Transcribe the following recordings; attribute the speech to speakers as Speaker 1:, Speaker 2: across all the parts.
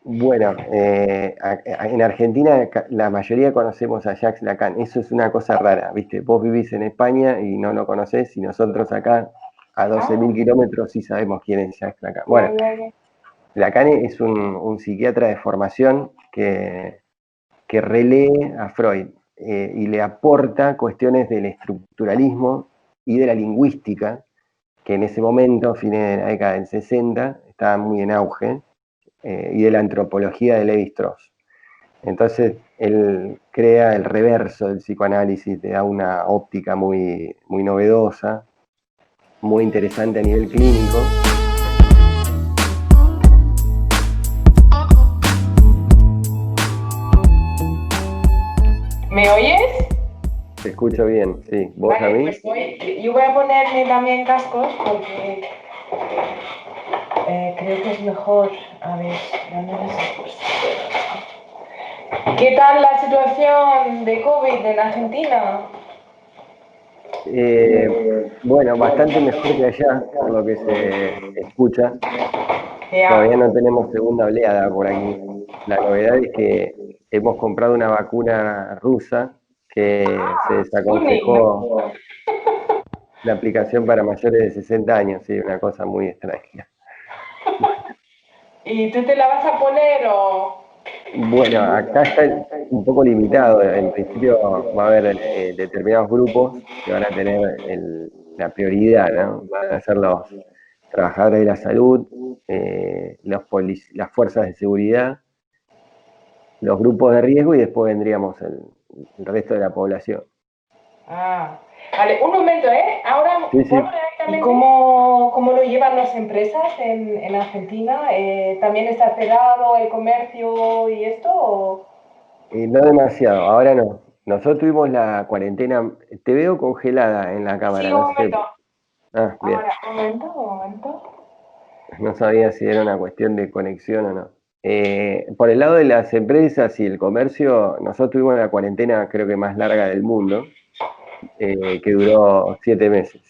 Speaker 1: Bueno, en Argentina la mayoría conocemos a Jacques Lacan. Eso es una cosa rara, ¿viste? Vos vivís en España y no lo conocés, y nosotros acá a 12.000
Speaker 2: Ah,
Speaker 1: kilómetros sí sabemos quién es Jacques Lacan.
Speaker 2: ya,
Speaker 1: Bueno,
Speaker 2: ya, ya.
Speaker 1: Lacan es un psiquiatra de formación que relee a Freud, y le aporta cuestiones del estructuralismo y de la lingüística, que en ese momento, fines de la década del 60, estaba muy en auge, y de la antropología de Levi-Strauss. Entonces, él crea el reverso del psicoanálisis, te da una óptica muy, muy novedosa, muy interesante a nivel clínico.
Speaker 2: ¿Me oyes?
Speaker 1: Te escucho bien, sí. ¿Vos a
Speaker 2: Vale,
Speaker 1: mí?
Speaker 2: pues yo voy a ponerme también cascos porque creo que es mejor. A ver, ¿dónde las he puesto? ¿Qué tal la situación de COVID en Argentina?
Speaker 1: Bueno, bastante mejor que allá, por lo que se escucha.
Speaker 2: Ya.
Speaker 1: Todavía no tenemos segunda oleada por aquí. La novedad es que hemos comprado una vacuna rusa que se
Speaker 2: Sputnik, ¿no?
Speaker 1: desaconsejó la aplicación para mayores de 60 años, sí, una cosa muy extraña.
Speaker 2: ¿Y tú te la vas a poner o...?
Speaker 1: Bueno, acá está un poco limitado. En principio va a haber determinados grupos que van a tener la prioridad, ¿no? Van a ser los trabajadores de la salud, las fuerzas de seguridad, los grupos de riesgo, y después vendríamos el resto de la población.
Speaker 2: Ah, vale, un momento, ¿eh? Ahora
Speaker 1: Sí,
Speaker 2: vuelvo
Speaker 1: sí.
Speaker 2: directamente. ¿Y cómo lo llevan las empresas en Argentina? ¿También está cerrado el comercio y esto?
Speaker 1: No demasiado, ahora no. Nosotros tuvimos la cuarentena. Te veo congelada en la
Speaker 2: Sí,
Speaker 1: cámara,
Speaker 2: un
Speaker 1: no sé.
Speaker 2: momento.
Speaker 1: Ah, bien.
Speaker 2: Ahora, un momento, un momento.
Speaker 1: No sabía si era una cuestión de conexión o no. Por el lado de las empresas y el comercio, nosotros tuvimos la cuarentena creo que más larga del mundo, que duró 7 meses,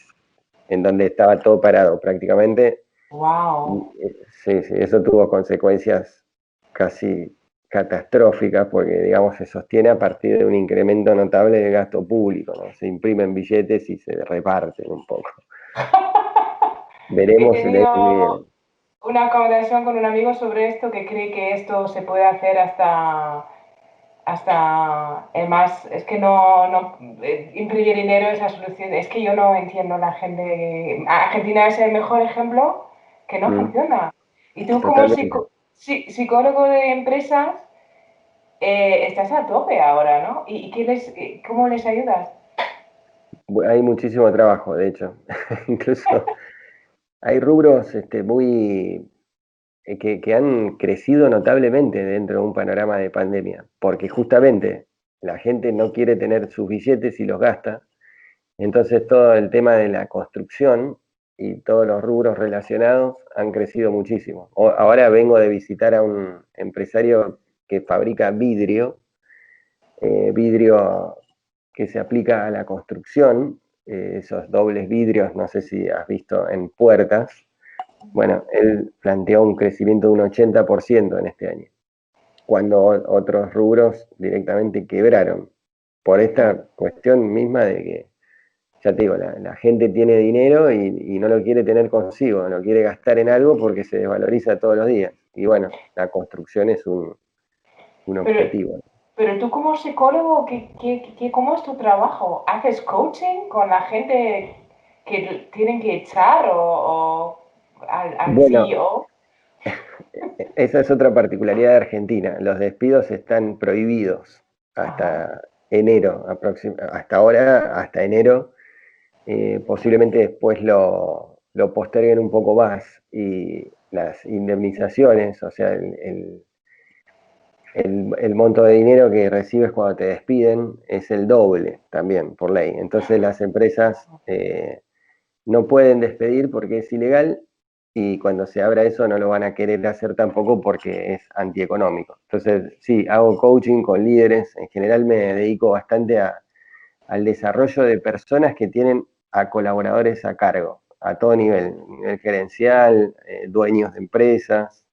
Speaker 1: en donde estaba todo parado prácticamente. Y,
Speaker 2: Wow.
Speaker 1: sí, sí, eso tuvo consecuencias casi catastróficas, porque digamos se sostiene a partir de un incremento notable del gasto público, ¿no? Se imprimen billetes y se reparten un poco.
Speaker 2: He
Speaker 1: Veremos el año que viene.
Speaker 2: tenido una conversación con un amigo sobre esto que cree que esto se puede hacer hasta el más, es que imprimir dinero es la solución, es que yo no entiendo la gente, Argentina es el mejor ejemplo que no
Speaker 1: Mm,
Speaker 2: funciona. Y tú como
Speaker 1: totalmente.
Speaker 2: psicólogo de empresas estás a tope ahora, ¿no? ¿Y cómo les ayudas?
Speaker 1: Hay muchísimo trabajo, de hecho. Incluso hay rubros muy que han crecido notablemente dentro de un panorama de pandemia, porque justamente la gente no quiere tener sus billetes y los gasta. Entonces todo el tema de la construcción y todos los rubros relacionados han crecido muchísimo. Ahora vengo de visitar a un empresario que fabrica vidrio que se aplica a la construcción, esos dobles vidrios, no sé si has visto en puertas. Bueno, él planteó un crecimiento de un 80% en este año, cuando otros rubros directamente quebraron, por esta cuestión misma de que, ya te digo, la gente tiene dinero y no lo quiere tener consigo, lo quiere gastar en algo porque se desvaloriza todos los días. Y bueno, la construcción es un
Speaker 2: Pero,
Speaker 1: objetivo.
Speaker 2: pero tú como psicólogo, ¿cómo es tu trabajo? ¿Haces coaching con la gente que tienen que echar o al
Speaker 1: Bueno,
Speaker 2: CEO?
Speaker 1: esa es otra particularidad de Argentina. Los despidos están prohibidos
Speaker 2: Ajá.
Speaker 1: hasta enero, hasta ahora, hasta enero. Posiblemente después lo posterguen un poco más, y las indemnizaciones, o sea, el monto de dinero que recibes cuando te despiden es el doble también por ley. Entonces las empresas no pueden despedir porque es ilegal, y cuando se abra eso no lo van a querer hacer tampoco porque es antieconómico. Entonces sí, hago coaching con líderes. En general me dedico bastante al desarrollo de personas que tienen a colaboradores a cargo, a todo nivel gerencial, dueños de empresas,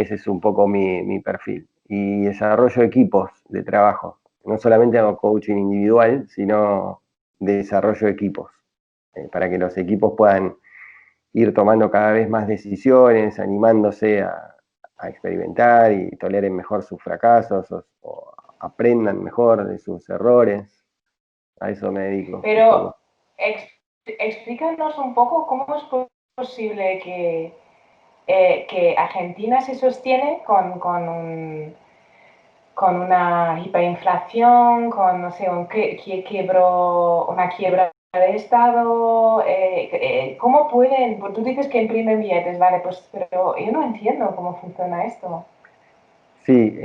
Speaker 1: ese es un poco mi perfil. Y desarrollo equipos de trabajo. No solamente hago coaching individual, sino desarrollo equipos, para que los equipos puedan ir tomando cada vez más decisiones, animándose a experimentar y toleren mejor sus fracasos o aprendan mejor de sus errores. A eso me dedico.
Speaker 2: Pero explícanos un poco cómo es posible que Argentina se sostiene con una hiperinflación, con, no sé, una quiebra de Estado. ¿Cómo pueden? Pues tú dices que imprimen billetes, vale, pues, pero yo no entiendo cómo funciona esto.
Speaker 1: Sí,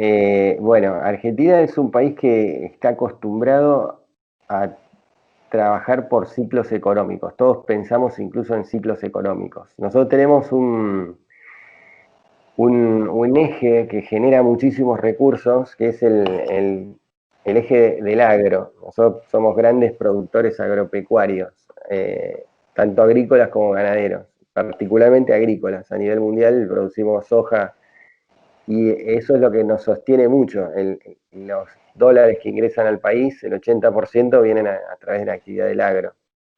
Speaker 1: bueno, Argentina es un país que está acostumbrado a trabajar por ciclos económicos. Todos pensamos incluso en ciclos económicos. Nosotros tenemos un eje que genera muchísimos recursos, que es el eje del agro. Nosotros somos grandes productores agropecuarios, tanto agrícolas como ganaderos, particularmente agrícolas. A nivel mundial producimos soja y eso es lo que nos sostiene mucho. Los dólares que ingresan al país, el 80% vienen a través de la actividad del agro.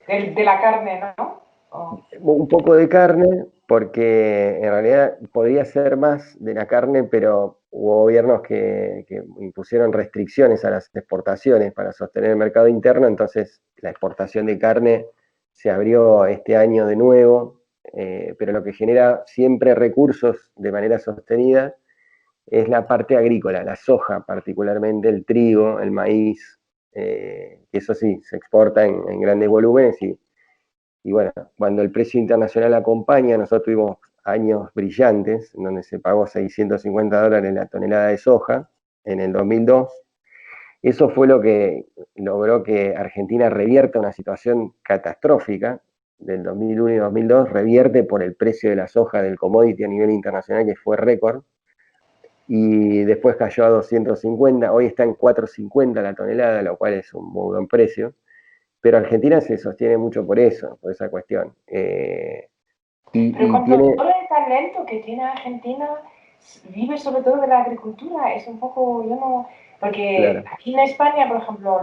Speaker 2: De la carne, ¿no? Oh.
Speaker 1: Un poco de carne, porque en realidad podría ser más de la carne, pero hubo gobiernos que impusieron restricciones a las exportaciones para sostener el mercado interno, entonces la exportación de carne se abrió este año de nuevo, pero lo que genera siempre recursos de manera sostenida es la parte agrícola, la soja particularmente, el trigo, el maíz, que eso sí, se exporta en grandes volúmenes y bueno, cuando el precio internacional acompaña, nosotros tuvimos años brillantes, en donde se pagó $650 la tonelada de soja en el 2002. Eso fue lo que logró que Argentina revierta una situación catastrófica del 2001 y 2002, revierte por el precio de la soja del commodity a nivel internacional, que fue récord, y después cayó a 250, hoy está en 450 la tonelada, lo cual es un muy buen precio. Pero Argentina se sostiene mucho por eso, por esa cuestión.
Speaker 2: Pero con
Speaker 1: Tiene...
Speaker 2: todo el talento que tiene Argentina, vive sobre todo de la agricultura. Es un poco, yo no... Porque
Speaker 1: Claro.
Speaker 2: aquí en España, por ejemplo,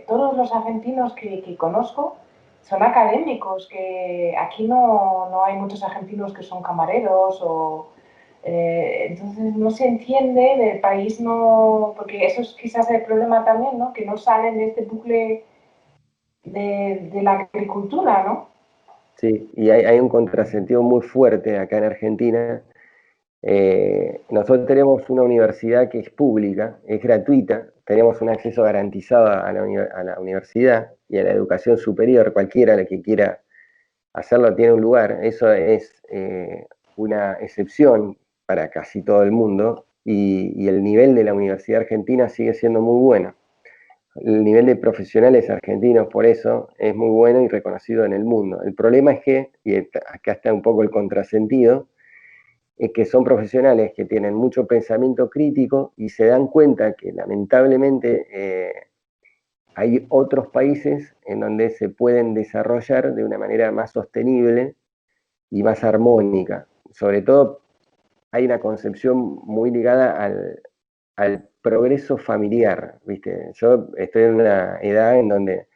Speaker 2: todos los argentinos que conozco son académicos, que aquí no hay muchos argentinos que son camareros o... entonces no se entiende del país, no, porque eso es quizás el problema también, ¿no? Que no salen de este bucle de la agricultura, ¿no?
Speaker 1: Sí, y hay un contrasentido muy fuerte acá en Argentina. Nosotros tenemos una universidad que es pública, es gratuita, tenemos un acceso garantizado a la universidad y a la educación superior. Cualquiera que quiera hacerlo tiene un lugar. Eso es una excepción para casi todo el mundo y el nivel de la Universidad Argentina sigue siendo muy bueno. El nivel de profesionales argentinos, por eso, es muy bueno y reconocido en el mundo. El problema es que, y acá está un poco el contrasentido, es que son profesionales que tienen mucho pensamiento crítico y se dan cuenta que lamentablemente hay otros países en donde se pueden desarrollar de una manera más sostenible y más armónica. Sobre todo hay una concepción muy ligada al progreso familiar, ¿viste? Yo estoy en una edad en donde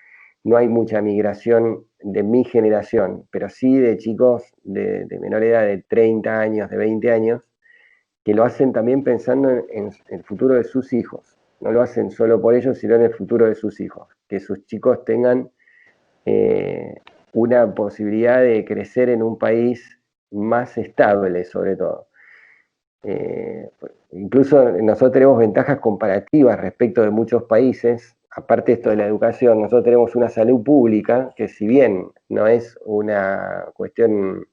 Speaker 1: no hay mucha migración de mi generación, pero sí de chicos de menor edad, de 30 años, de 20 años, que lo hacen también pensando en el futuro de sus hijos. No lo hacen solo por ellos, sino en el futuro de sus hijos. Que sus chicos tengan eh, una posibilidad de crecer en un país más estable, sobre todo. Incluso nosotros tenemos ventajas comparativas respecto de muchos países. Aparte de esto de la educación, nosotros tenemos una salud pública que si bien no es una cuestión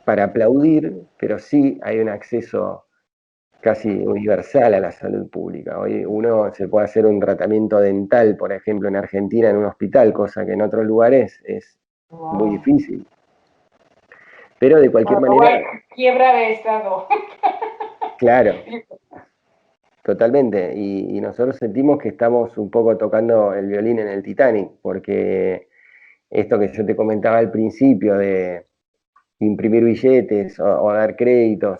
Speaker 1: para aplaudir, pero sí hay un acceso casi universal a la salud pública. Hoy uno se puede hacer un tratamiento dental, por ejemplo, en Argentina en un hospital, cosa que en otros lugares es muy
Speaker 2: Wow.
Speaker 1: difícil. Pero de cualquier
Speaker 2: Bueno, luego hay
Speaker 1: manera,
Speaker 2: quiebra de Estado.
Speaker 1: claro, totalmente. Y nosotros sentimos que estamos un poco tocando el violín en el Titanic, porque esto que yo te comentaba al principio de imprimir billetes o dar créditos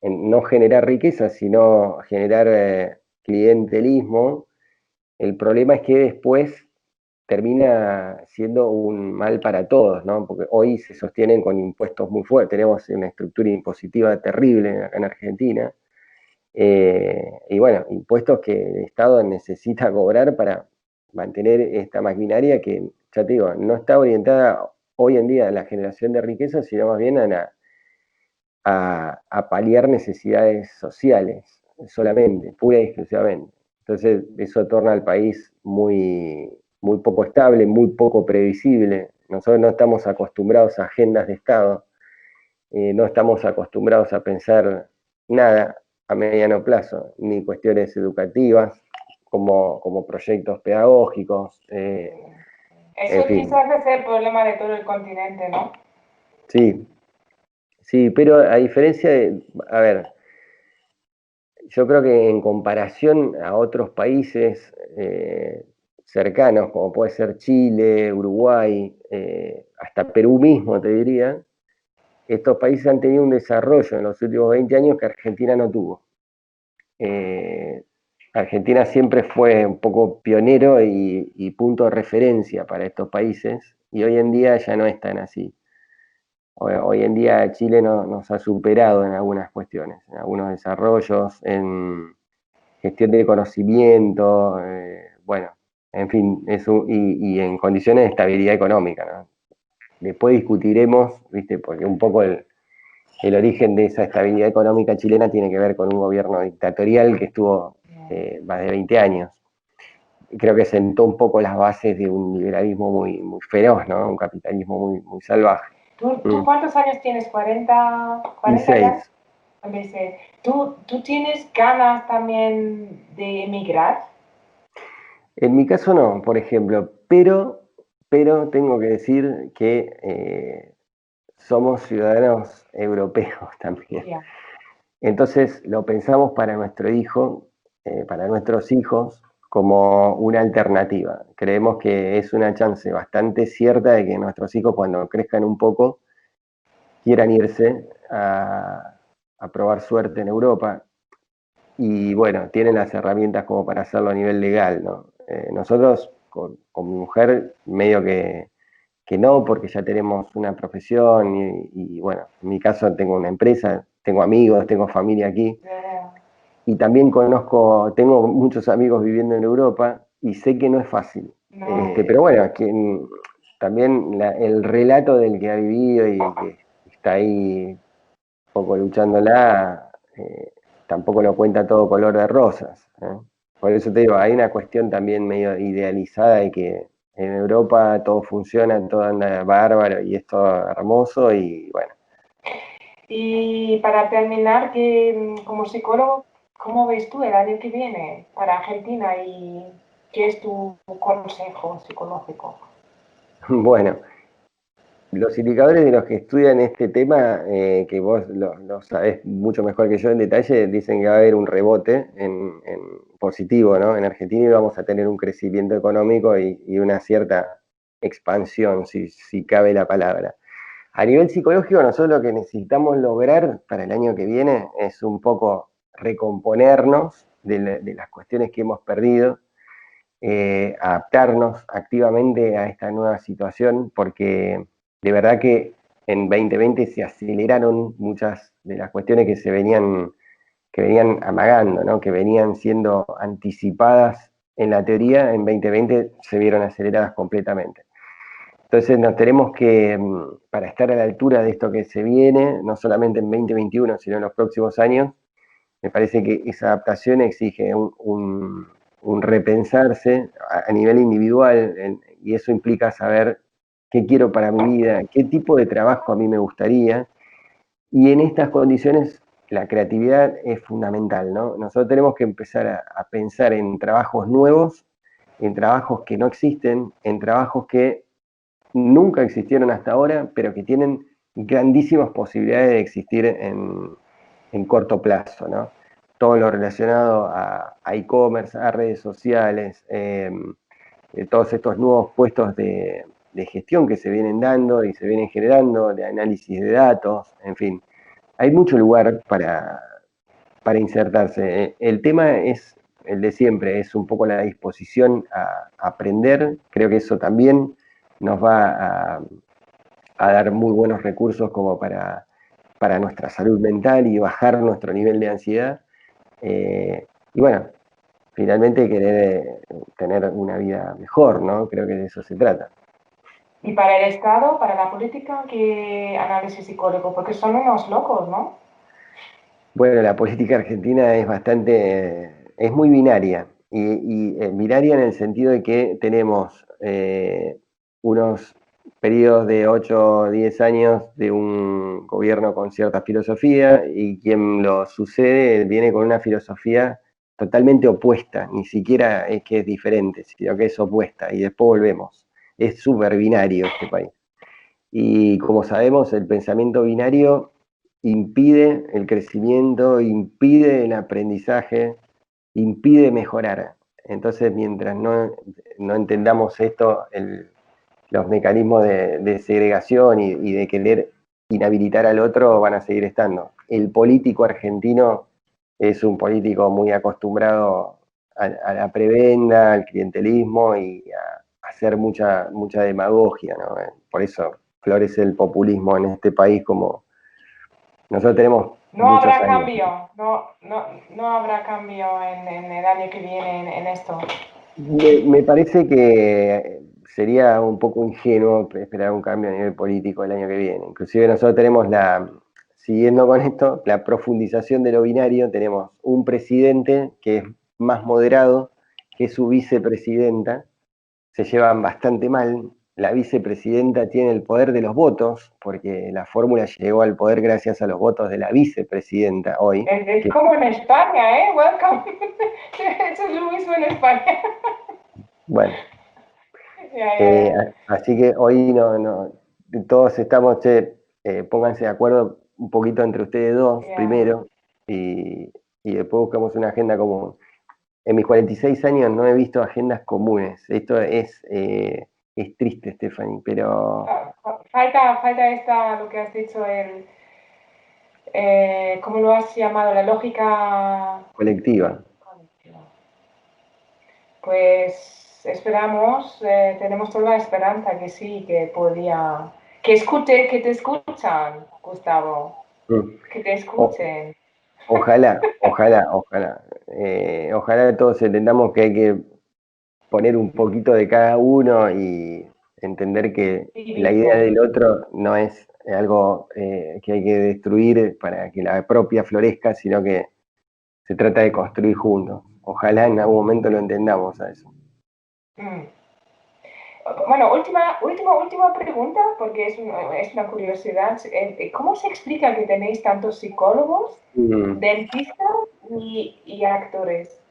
Speaker 1: no generar riqueza, sino generar clientelismo, el problema es que después termina siendo un mal para todos, ¿no? Porque hoy se sostienen con impuestos muy fuertes, tenemos una estructura impositiva terrible acá en Argentina, y bueno, impuestos que el Estado necesita cobrar para mantener esta maquinaria que, ya te digo, no está orientada hoy en día a la generación de riqueza, sino más bien a paliar necesidades sociales solamente, pura y exclusivamente. Entonces eso torna al país muy poco estable, muy poco previsible. Nosotros no estamos acostumbrados a agendas de Estado, no estamos acostumbrados a pensar nada a mediano plazo, ni cuestiones educativas como proyectos pedagógicos, en
Speaker 2: Eso
Speaker 1: fin.
Speaker 2: quizás es el problema de todo el continente, ¿no?
Speaker 1: Sí, sí, pero a diferencia de, a ver, yo creo que en comparación a otros países cercanos, como puede ser Chile, Uruguay, hasta Perú mismo, te diría, estos países han tenido un desarrollo en los últimos 20 años que Argentina no tuvo. Argentina siempre fue un poco pionero y punto de referencia para estos países, y hoy en día ya no es tan así. Hoy en día Chile nos ha superado en algunas cuestiones, en algunos desarrollos, en gestión de conocimiento, bueno, en fin, eso, y en condiciones de estabilidad económica, ¿no? Después discutiremos, ¿viste? Porque un poco el origen de esa estabilidad económica chilena tiene que ver con un gobierno dictatorial que estuvo más de 20 años. Creo que sentó un poco las bases de un liberalismo muy feroz, ¿no? Un capitalismo muy salvaje.
Speaker 2: ¿Tú cuántos años tienes?
Speaker 1: Y
Speaker 2: ¿40 ya?
Speaker 1: seis.
Speaker 2: ¿Tú tienes ganas también de emigrar?
Speaker 1: En mi caso no, por ejemplo, pero tengo que decir que somos ciudadanos europeos también.
Speaker 2: Ya.
Speaker 1: Entonces lo pensamos para nuestro hijo, para nuestros hijos, como una alternativa. Creemos que es una chance bastante cierta de que nuestros hijos, cuando crezcan un poco, quieran irse a probar suerte en Europa. Y bueno, tienen las herramientas como para hacerlo a nivel legal, ¿no? Nosotros con mi mujer medio que no, porque ya tenemos una profesión y bueno, en mi caso tengo una empresa, tengo amigos, tengo familia aquí,
Speaker 2: Ya.
Speaker 1: y también tengo muchos amigos viviendo en Europa y sé que no es fácil.
Speaker 2: No.
Speaker 1: Pero bueno, también el relato del que ha vivido y que está ahí un poco luchándola, tampoco lo cuenta todo color de rosas, ¿eh? Por eso te digo, hay una cuestión también medio idealizada de que en Europa todo funciona, todo anda bárbaro y es todo hermoso y bueno.
Speaker 2: Y para terminar, como psicólogo, ¿cómo ves tú el año que viene para Argentina y qué es tu consejo psicológico?
Speaker 1: Bueno, los indicadores de los que estudian este tema, que vos lo sabés mucho mejor que yo en detalle, dicen que va a haber un rebote en positivo, ¿no? En Argentina y vamos a tener un crecimiento económico y una cierta expansión, si cabe la palabra. A nivel psicológico, nosotros lo que necesitamos lograr para el año que viene es un poco recomponernos de las cuestiones que hemos perdido, adaptarnos activamente a esta nueva situación, porque de verdad que en 2020 se aceleraron muchas de las cuestiones que venían amagando, ¿no? Que venían siendo anticipadas en la teoría, en 2020 se vieron aceleradas completamente. Entonces nos tenemos que, para estar a la altura de esto que se viene, no solamente en 2021, sino en los próximos años, me parece que esa adaptación exige un repensarse a nivel individual, y eso implica saber qué quiero para mi vida, qué tipo de trabajo a mí me gustaría, y en estas condiciones la creatividad es fundamental, ¿no? Nosotros tenemos que empezar a pensar en trabajos nuevos, en trabajos que no existen, en trabajos que nunca existieron hasta ahora, pero que tienen grandísimas posibilidades de existir en corto plazo, ¿no? Todo lo relacionado a e-commerce, a redes sociales, todos estos nuevos puestos de gestión que se vienen dando y se vienen generando, de análisis de datos, en fin. hay mucho lugar para insertarse. El tema es el de siempre, es un poco la disposición a aprender. Creo que eso también nos va a dar muy buenos recursos como para nuestra salud mental y bajar nuestro nivel de ansiedad. Y bueno, finalmente querer tener una vida mejor, ¿no? Creo que de eso se trata.
Speaker 2: Y para el Estado, para la política, ¿qué análisis psicólogo? Porque son unos locos, ¿no?
Speaker 1: Bueno, la política argentina es muy binaria, binaria en el sentido de que tenemos unos periodos de 8 o 10 años de un gobierno con cierta filosofía y quien lo sucede viene con una filosofía totalmente opuesta, ni siquiera es que es diferente, sino que es opuesta y después volvemos. Es súper binario este país. Y como sabemos, el pensamiento binario impide el crecimiento, impide el aprendizaje, impide mejorar. Entonces, mientras no entendamos esto, los mecanismos de segregación y de querer inhabilitar al otro van a seguir estando. El político argentino es un político muy acostumbrado a la prebenda, al clientelismo y a hacer mucha demagogia, ¿no? Por eso florece el populismo en este país como nosotros tenemos
Speaker 2: No
Speaker 1: muchos
Speaker 2: habrá
Speaker 1: años.
Speaker 2: cambio, no habrá cambio en el año que viene en esto.
Speaker 1: Me parece que sería un poco ingenuo esperar un cambio a nivel político el año que viene. Inclusive nosotros tenemos siguiendo con esto, la profundización de lo binario, tenemos un presidente que es más moderado que su vicepresidenta, se llevan bastante mal. La vicepresidenta tiene el poder de los votos, porque la fórmula llegó al poder gracias a los votos de la vicepresidenta hoy.
Speaker 2: Es como en España, ¿eh? Welcome. Eso es lo mismo en España.
Speaker 1: Bueno,
Speaker 2: Ya.
Speaker 1: así que hoy todos estamos, pónganse de acuerdo un poquito entre ustedes dos primero y después buscamos una agenda común. En mis 46 años no he visto agendas comunes. Esto es triste, Stephanie, pero
Speaker 2: Falta lo que has dicho, ¿cómo lo has llamado? La lógica
Speaker 1: colectiva.
Speaker 2: colectiva. Pues esperamos, tenemos toda la esperanza que sí, que te escuchan, Gustavo,
Speaker 1: Mm.
Speaker 2: que te
Speaker 1: O-
Speaker 2: escuchen.
Speaker 1: ojalá. Ojalá todos entendamos que hay que poner un poquito de cada uno y entender que la idea
Speaker 2: Cívico.
Speaker 1: del otro no es algo que hay que destruir para que la propia florezca, sino que se trata de construir juntos. Ojalá en algún momento lo entendamos a eso.
Speaker 2: Mm. Bueno, última pregunta, porque es una curiosidad. ¿Cómo se explica que tenéis tantos psicólogos,
Speaker 1: Mm.
Speaker 2: dentistas y actores?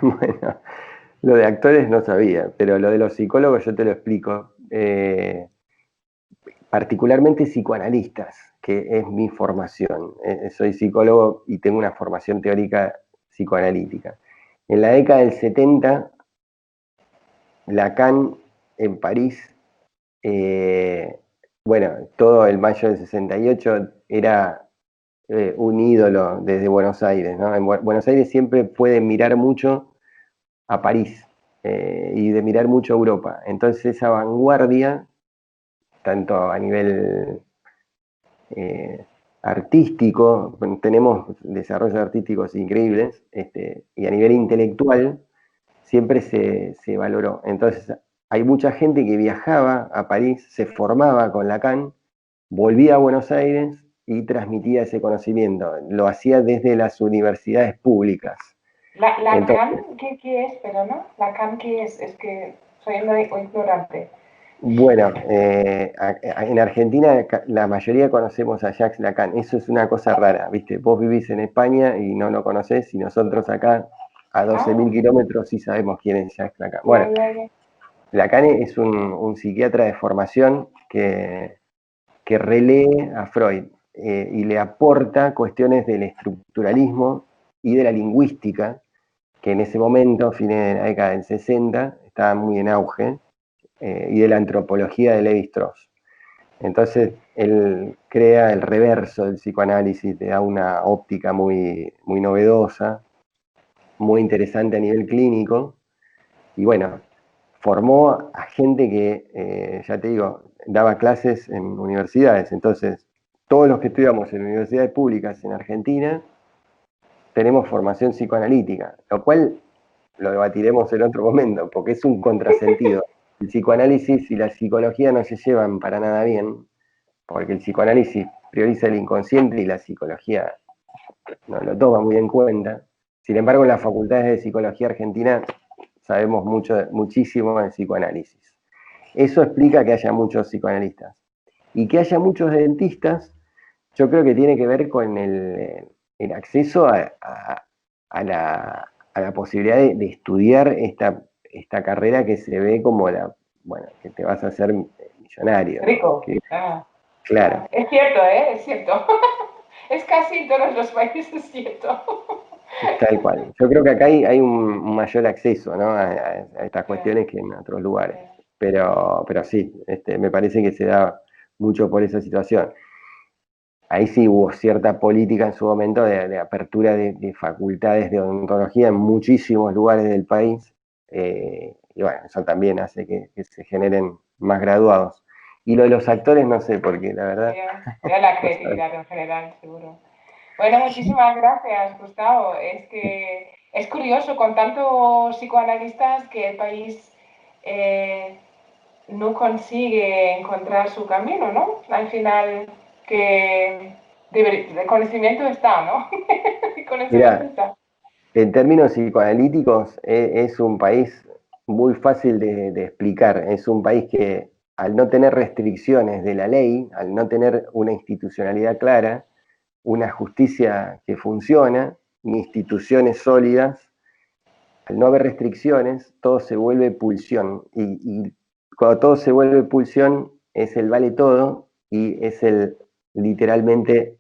Speaker 1: Bueno, lo de actores no sabía, pero lo de los psicólogos yo te lo explico. Particularmente psicoanalistas, que es mi formación. Soy psicólogo y tengo una formación teórica psicoanalítica. En la década del 70, Lacan en París, eh, bueno, todo el mayo del 68 era un ídolo desde Buenos Aires, ¿no? En Buenos Aires siempre puede mirar mucho a París y de mirar mucho a Europa. Entonces esa vanguardia, tanto a nivel artístico, tenemos desarrollos artísticos increíbles, y a nivel intelectual siempre se valoró. Entonces hay mucha gente que viajaba a París, se formaba con Lacan, volvía a Buenos Aires y transmitía ese conocimiento. Lo hacía desde las universidades públicas. Entonces,
Speaker 2: ¿Lacan qué es? Pero no, ¿Lacan qué es? Es que soy ignorante.
Speaker 1: bueno, en Argentina la mayoría conocemos a Jacques Lacan. Eso es una cosa rara, ¿viste? Vos vivís en España y no lo conocés, y nosotros acá a 12.000
Speaker 2: Ah,
Speaker 1: kilómetros sí sabemos quién es Jacques Lacan. Bueno,
Speaker 2: ya.
Speaker 1: Lacan es un psiquiatra de formación que relee a Freud y le aporta cuestiones del estructuralismo y de la lingüística, que en ese momento, fines de la década del 60, estaba muy en auge, y de la antropología de Levi-Strauss. Entonces, él crea el reverso del psicoanálisis, te da una óptica muy, muy novedosa, muy interesante a nivel clínico, y bueno, formó a gente que, ya te digo, daba clases en universidades. Entonces, todos los que estudiamos en universidades públicas en Argentina tenemos formación psicoanalítica, lo cual lo debatiremos en otro momento, porque es un contrasentido. El psicoanálisis y la psicología no se llevan para nada bien, porque el psicoanálisis prioriza el inconsciente y la psicología no lo toma muy en cuenta. Sin embargo, en las facultades de psicología argentina sabemos muchísimo de psicoanálisis. Eso explica que haya muchos psicoanalistas. Y que haya muchos dentistas, yo creo que tiene que ver con el acceso a la posibilidad de estudiar esta carrera que se ve como bueno, que te vas a hacer millonario, ¿no?
Speaker 2: Rico. Ah,
Speaker 1: Claro.
Speaker 2: es cierto, ¿eh? Es cierto. Es casi en todos los países cierto.
Speaker 1: Tal cual. Yo creo que acá hay un mayor acceso, ¿no? A estas
Speaker 2: Sí,
Speaker 1: cuestiones que en otros lugares.
Speaker 2: sí.
Speaker 1: Pero sí, me parece que se da mucho por esa situación. Ahí sí hubo cierta política en su momento de apertura de facultades de odontología en muchísimos lugares del país. Y bueno, eso también hace que se generen más graduados. Y lo de los actores no sé, porque la verdad,
Speaker 2: Ya la
Speaker 1: no sabes.
Speaker 2: creatividad en general, seguro. Bueno, muchísimas gracias, Gustavo. Es que es curioso con tantos psicoanalistas que el país eh, no consigue encontrar su camino, ¿no? Al final, que el conocimiento está, ¿no? El conocimiento
Speaker 1: Mira,
Speaker 2: está.
Speaker 1: en términos psicoanalíticos, es un país muy fácil de explicar. Es un país que, al no tener restricciones de la ley, al no tener una institucionalidad clara, una justicia que funciona, ni instituciones sólidas, al no haber restricciones, todo se vuelve pulsión. Y cuando todo se vuelve pulsión, es el vale todo y es el literalmente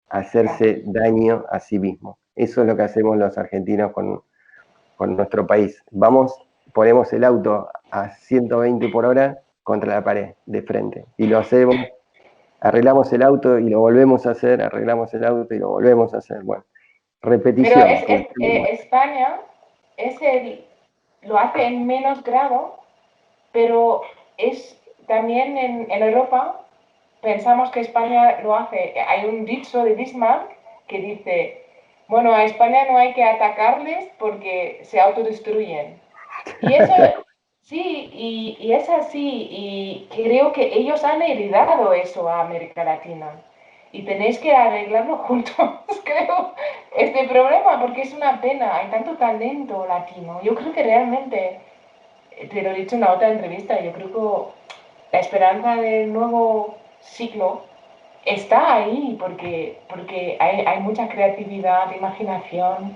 Speaker 1: hacerse daño a sí mismo. Eso es lo que hacemos los argentinos con nuestro país. Vamos, ponemos el auto a 120 por hora contra la pared, de frente. Y lo hacemos, arreglamos el auto y lo volvemos a hacer, arreglamos el auto y lo volvemos a hacer. Bueno,
Speaker 2: Pero
Speaker 1: repetición.
Speaker 2: España lo hace en menos grado, pero es también en Europa pensamos que España lo hace. Hay un dicho de Bismarck que dice, bueno, a España no hay que atacarles porque se autodestruyen. Y eso, sí, y es así, y creo que ellos han heredado eso a América Latina. Y tenéis que arreglarlo juntos, creo, este problema, porque es una pena, hay tanto talento latino. Yo creo que realmente, te lo he dicho en la otra entrevista, yo creo que la esperanza del nuevo siglo está ahí, porque hay mucha creatividad, imaginación,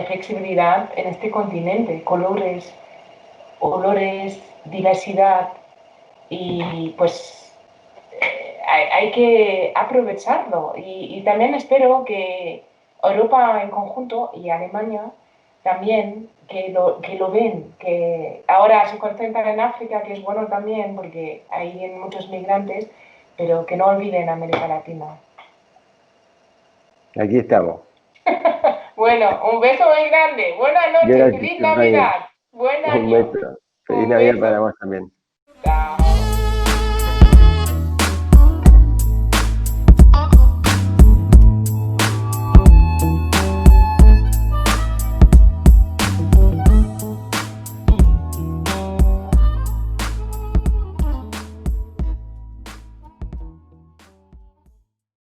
Speaker 2: flexibilidad en este continente, colores, olores, diversidad y pues hay que aprovecharlo y también espero que Europa en conjunto y Alemania también que lo ven, que ahora se concentran en África, que es bueno también porque hay muchos migrantes, pero que no olviden América Latina.
Speaker 1: Aquí estamos.
Speaker 2: Bueno, un beso muy grande. Buenas noches.
Speaker 1: Gracias,
Speaker 2: Feliz
Speaker 1: Ryan.
Speaker 2: Navidad. Buen
Speaker 1: Un
Speaker 2: año.
Speaker 1: beso. Feliz
Speaker 2: Un
Speaker 1: Navidad para
Speaker 2: beso.
Speaker 1: vos también.
Speaker 2: Chao.